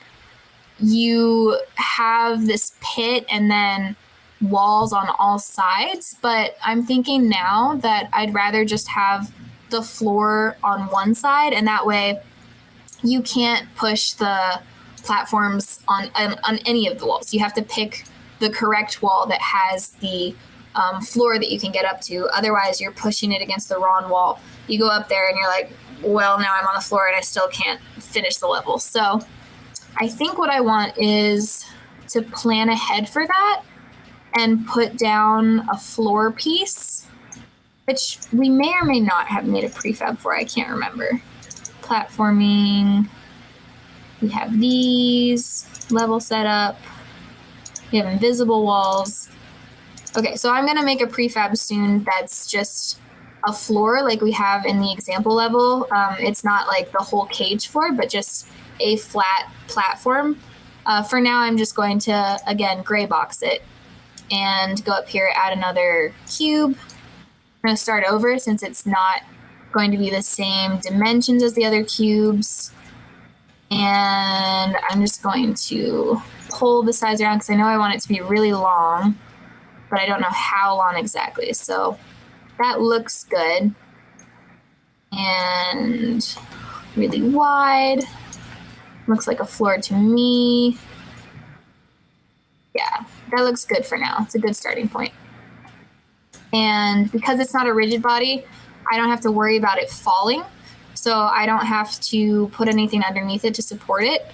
you have this pit and then walls on all sides, but I'm thinking now that I'd rather just have the floor on one side, and that way you can't push the platforms on any of the walls. You have to pick the correct wall that has the floor that you can get up to. Otherwise, you're pushing it against the wrong wall. You go up there and you're like, well, now I'm on the floor and I still can't finish the level. So I think what I want is to plan ahead for that and put down a floor piece, which we may or may not have made a prefab for. I can't remember. Platforming. We have these, level setup. We have invisible walls. Okay, so I'm going to make a prefab soon that's just a floor like we have in the example level. It's not like the whole cage floor, but just a flat platform. For now, I'm just going to, again, gray box it and go up here, add another cube. I'm going to start over since it's not going to be the same dimensions as the other cubes. And I'm just going to pull the sides around because I know I want it to be really long, but I don't know how long exactly. So that looks good. And really wide. Looks like a floor to me. Yeah, that looks good for now. It's a good starting point. And because it's not a rigid body, I don't have to worry about it falling. So I don't have to put anything underneath it to support it.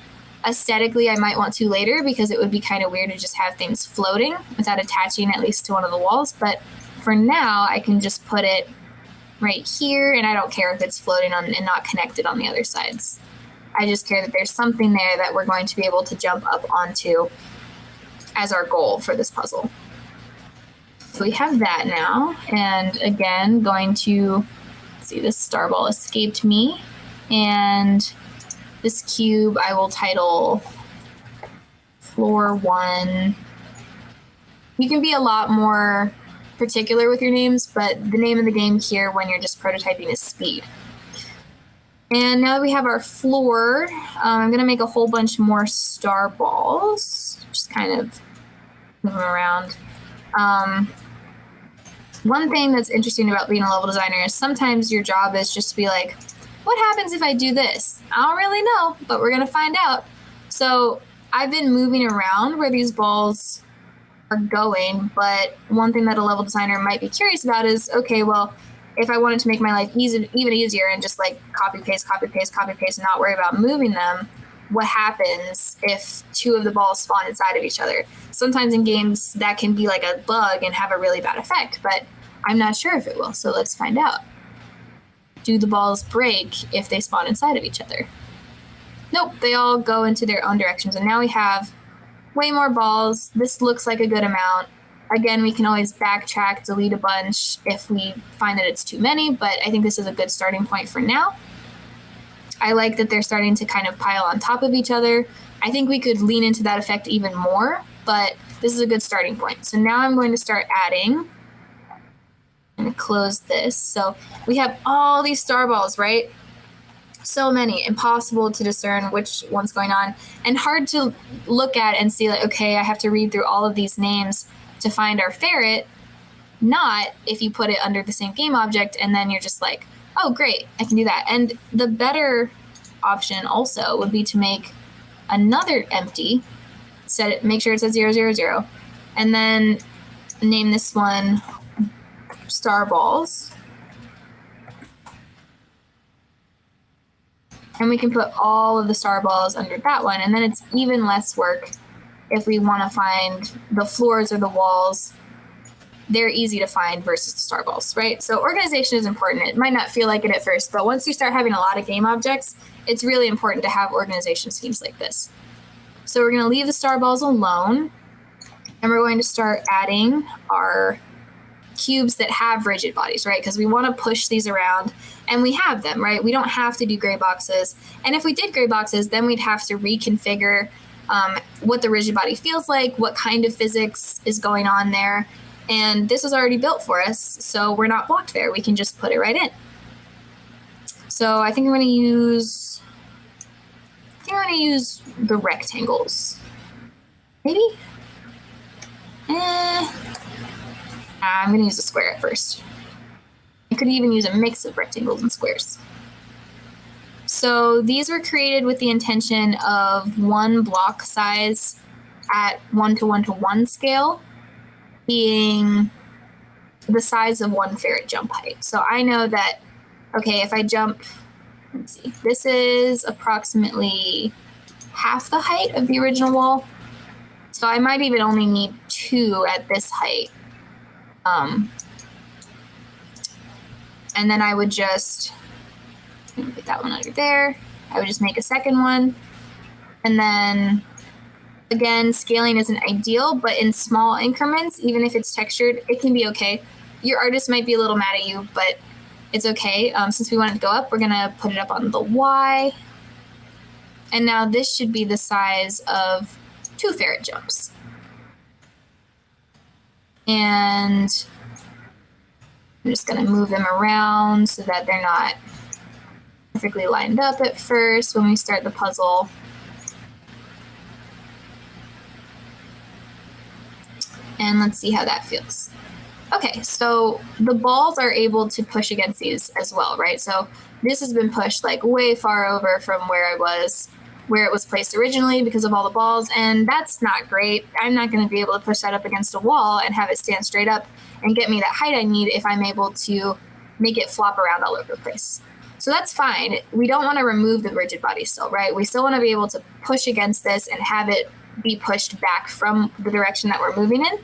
Aesthetically, I might want to later because it would be kind of weird to just have things floating without attaching at least to one of the walls. But for now, I can just put it right here, and I don't care if it's floating on and not connected on the other sides. I just care that there's something there that we're going to be able to jump up onto as our goal for this puzzle. So we have that now, and again, going to see, this star ball escaped me, and this cube I will title floor 1. You can be a lot more particular with your names, but the name of the game here when you're just prototyping is speed. And now that we have our floor, I'm going to make a whole bunch more star balls, just kind of move them around. One thing that's interesting about being a level designer is sometimes your job is just to be like, what happens if I do this? I don't really know, but we're going to find out. So I've been moving around where these balls are going, but one thing that a level designer might be curious about is, okay, well, if I wanted to make my life even easier and just like copy, paste, and not worry about moving them, what happens if 2 of the balls spawn inside of each other? Sometimes in games that can be like a bug and have a really bad effect, but I'm not sure if it will, so let's find out. Do the balls break if they spawn inside of each other? Nope, they all go into their own directions, and now we have way more balls. This looks like a good amount. Again, we can always backtrack, delete a bunch if we find that it's too many, but I think this is a good starting point for now. I like that they're starting to kind of pile on top of each other. I think we could lean into that effect even more, but this is a good starting point. So now I'm going to start adding. I'm going to close this. So we have all these star balls, right? So many, impossible to discern which one's going on, and hard to look at and see like, okay, I have to read through all of these names to find our ferret. Not if you put it under the same game object and then you're just like, oh, great, I can do that. And the better option also would be to make another empty, make sure it says 000, and then name this one star balls. And we can put all of the star balls under that one, and then it's even less work if we want to find the floors or the walls. They're easy to find versus the star balls, right? So organization is important. It might not feel like it at first, but once you start having a lot of game objects, it's really important to have organization schemes like this. So we're going to leave the star balls alone, and we're going to start adding our cubes that have rigid bodies, right? Because we want to push these around, and we have them, right? We don't have to do gray boxes. And if we did gray boxes, then we'd have to reconfigure what the rigid body feels like, what kind of physics is going on there. And this is already built for us, so we're not blocked there. We can just put it right in. So I think I'm going to use think I'm going to use the rectangles. Maybe? I'm going to use a square at first. I could even use a mix of rectangles and squares. So these were created with the intention of one block size at 1:1:1 scale being the size of one ferret jump height. So I know that, okay, if I jump, let's see, this is approximately half the height of the original wall. So I might even only need 2 at this height. And then I would just put that one under there. I would just make a second one. And then again, scaling isn't ideal, but in small increments, even if it's textured, it can be okay. Your artist might be a little mad at you, but it's okay. Since we want it to go up, we're gonna put it up on the Y. And now this should be the size of 2 ferret jumps. And I'm just gonna move them around so that they're not perfectly lined up at first when we start the puzzle. And let's see how that feels. Okay, so the balls are able to push against these as well, right? So this has been pushed like way far over from where it was placed originally because of all the balls, and that's not great. I'm not going to be able to push that up against a wall and have it stand straight up and get me that height I need if I'm able to make it flop around all over the place. So that's fine. We don't want to remove the rigid body still, right? We still want to be able to push against this and have it be pushed back from the direction that we're moving in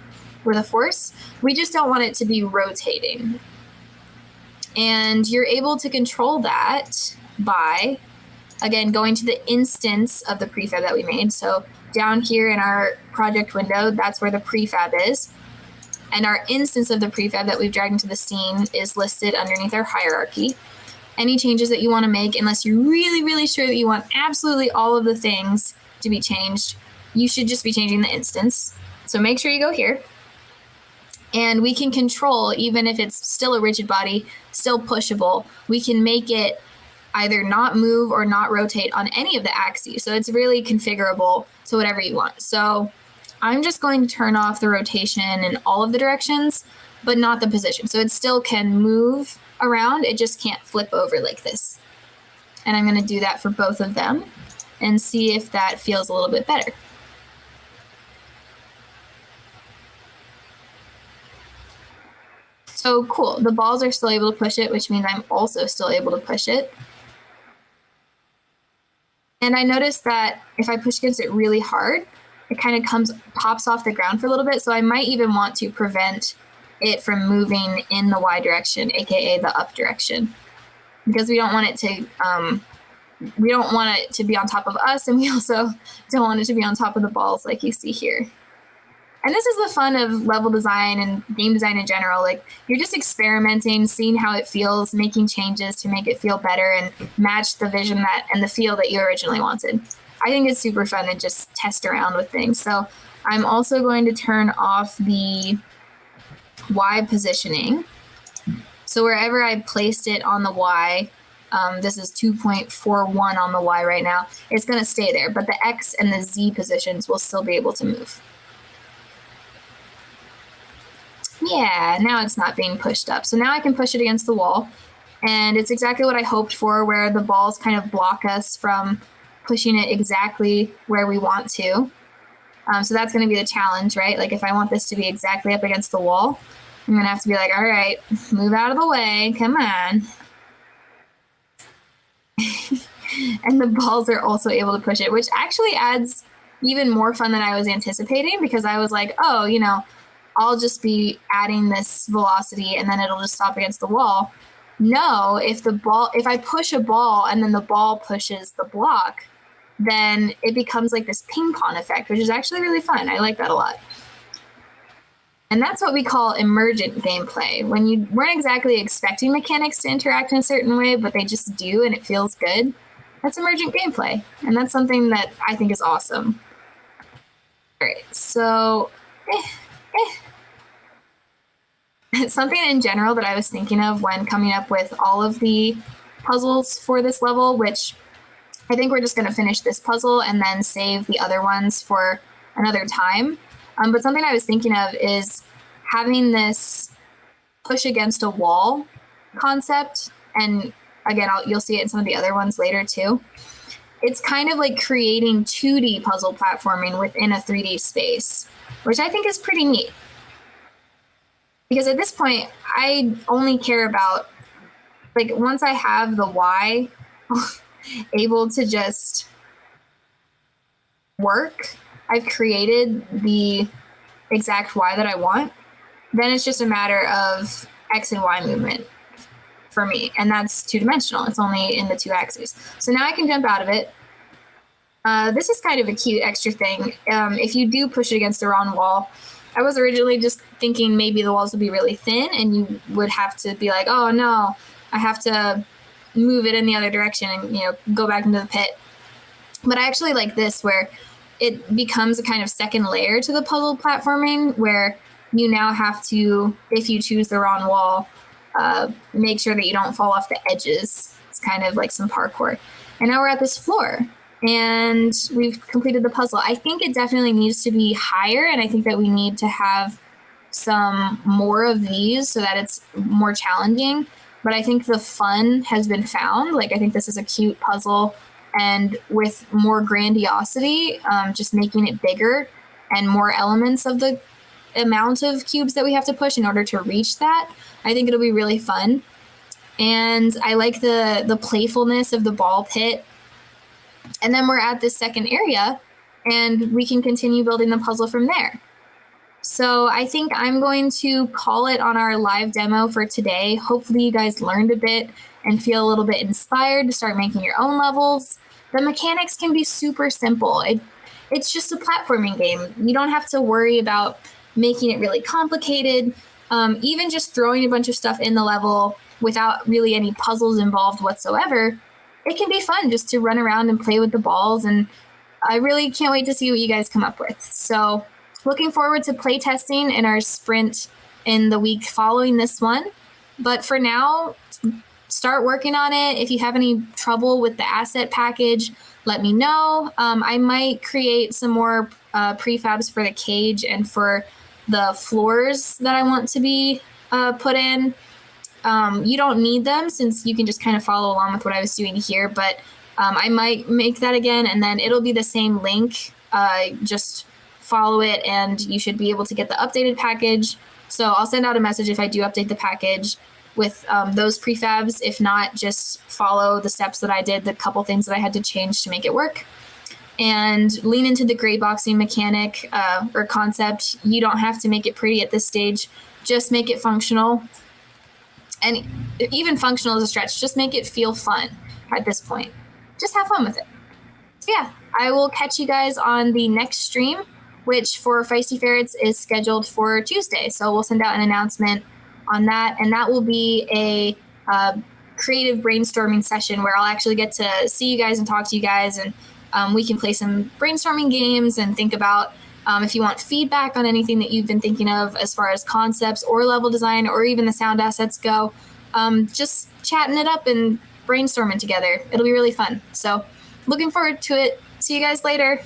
with a force. We just don't want it to be rotating. And you're able to control that by, again, going to the instance of the prefab that we made. So down here in our project window, that's where the prefab is. And our instance of the prefab that we've dragged into the scene is listed underneath our hierarchy. Any changes that you want to make, unless you're really, really sure that you want absolutely all of the things to be changed, you should just be changing the instance. So make sure you go here. And we can control, even if it's still a rigid body, still pushable, we can make it either not move or not rotate on any of the axes. So it's really configurable to whatever you want. So I'm just going to turn off the rotation in all of the directions, but not the position. So it still can move around, it just can't flip over like this. And I'm going to do that for both of them and see if that feels a little bit better. So cool, the balls are still able to push it, which means I'm also still able to push it. And I noticed that if I push against it really hard, it kind of pops off the ground for a little bit. So I might even want to prevent it from moving in the Y direction, aka the up direction, because we don't want it to be on top of us, and we also don't want it to be on top of the balls like you see here. And this is the fun of level design and game design in general. Like, you're just experimenting, seeing how it feels, making changes to make it feel better and match the vision and the feel that you originally wanted. I think it's super fun to just test around with things. So I'm also going to turn off the Y positioning. So wherever I placed it on the Y, this is 2.41 on the Y right now, it's going to stay there, but the X and the Z positions will still be able to move. Yeah, now it's not being pushed up. So now I can push it against the wall, and it's exactly what I hoped for, where the balls kind of block us from pushing it exactly where we want to. So that's going to be the challenge, right? Like, if I want this to be exactly up against the wall, I'm going to have to be like, all right, move out of the way, come on. And the balls are also able to push it, which actually adds even more fun than I was anticipating, because I was like, oh, you know, I'll just be adding this velocity and then it'll just stop against the wall. No, if I push a ball and then the ball pushes the block, then it becomes like this ping pong effect, which is actually really fun. I like that a lot. And that's what we call emergent gameplay. When you weren't exactly expecting mechanics to interact in a certain way, but they just do and it feels good, that's emergent gameplay. And that's something that I think is awesome. All right, so something in general that I was thinking of when coming up with all of the puzzles for this level, which I think we're just going to finish this puzzle and then save the other ones for another time. But something I was thinking of is having this push against a wall concept. And again, you'll see it in some of the other ones later too. It's kind of like creating 2D puzzle platforming within a 3D space, which I think is pretty neat. Because at this point, I only care about, like, once I have the Y able to just work, I've created the exact Y that I want, then it's just a matter of X and Y movement for me. And that's 2-dimensional. It's only in the 2 axes. So now I can jump out of it. This is kind of a cute extra thing. If you do push it against the wrong wall, I was originally just thinking maybe the walls would be really thin and you would have to be like, oh no, I have to move it in the other direction and, go back into the pit. But I actually like this, where it becomes a kind of second layer to the puzzle platforming, where you now have to, if you choose the wrong wall, make sure that you don't fall off the edges. It's kind of like some parkour. And now we're at this floor and we've completed the puzzle. I think it definitely needs to be higher, and I think that we need to have some more of these so that it's more challenging. But I think the fun has been found. Like, I think this is a cute puzzle, and with more grandiosity, just making it bigger and more elements of the amount of cubes that we have to push in order to reach that, I think it'll be really fun. And I like the playfulness of the ball pit. And then we're at this second area, and we can continue building the puzzle from there. So I think I'm going to call it on our live demo for today. Hopefully you guys learned a bit and feel a little bit inspired to start making your own levels. The mechanics can be super simple. It's just a platforming game. You don't have to worry about making it really complicated. Even just throwing a bunch of stuff in the level without really any puzzles involved whatsoever, it can be fun just to run around and play with the balls. And I really can't wait to see what you guys come up with. So looking forward to play testing in our sprint in the week following this one. But for now, start working on it. If you have any trouble with the asset package, let me know. I might create some more prefabs for the cage and for the floors that I want to be put in. You don't need them, since you can just kind of follow along with what I was doing here, but I might make that again, and then it'll be the same link. Just follow it and you should be able to get the updated package. So I'll send out a message if I do update the package with those prefabs. If not, just follow the steps that I did, the couple things that I had to change to make it work. And lean into the gray boxing mechanic or concept. You don't have to make it pretty at this stage. Just make it functional. And even functional is a stretch. Just make it feel fun at this point. Just have fun with it. So yeah, I will catch you guys on the next stream, which for Feisty Ferrets is scheduled for Tuesday. So we'll send out an announcement on that. And that will be a creative brainstorming session where I'll actually get to see you guys and talk to you guys. And we can play some brainstorming games and think about if you want feedback on anything that you've been thinking of as far as concepts or level design or even the sound assets go. Just chatting it up and brainstorming together. It'll be really fun. So looking forward to it. See you guys later.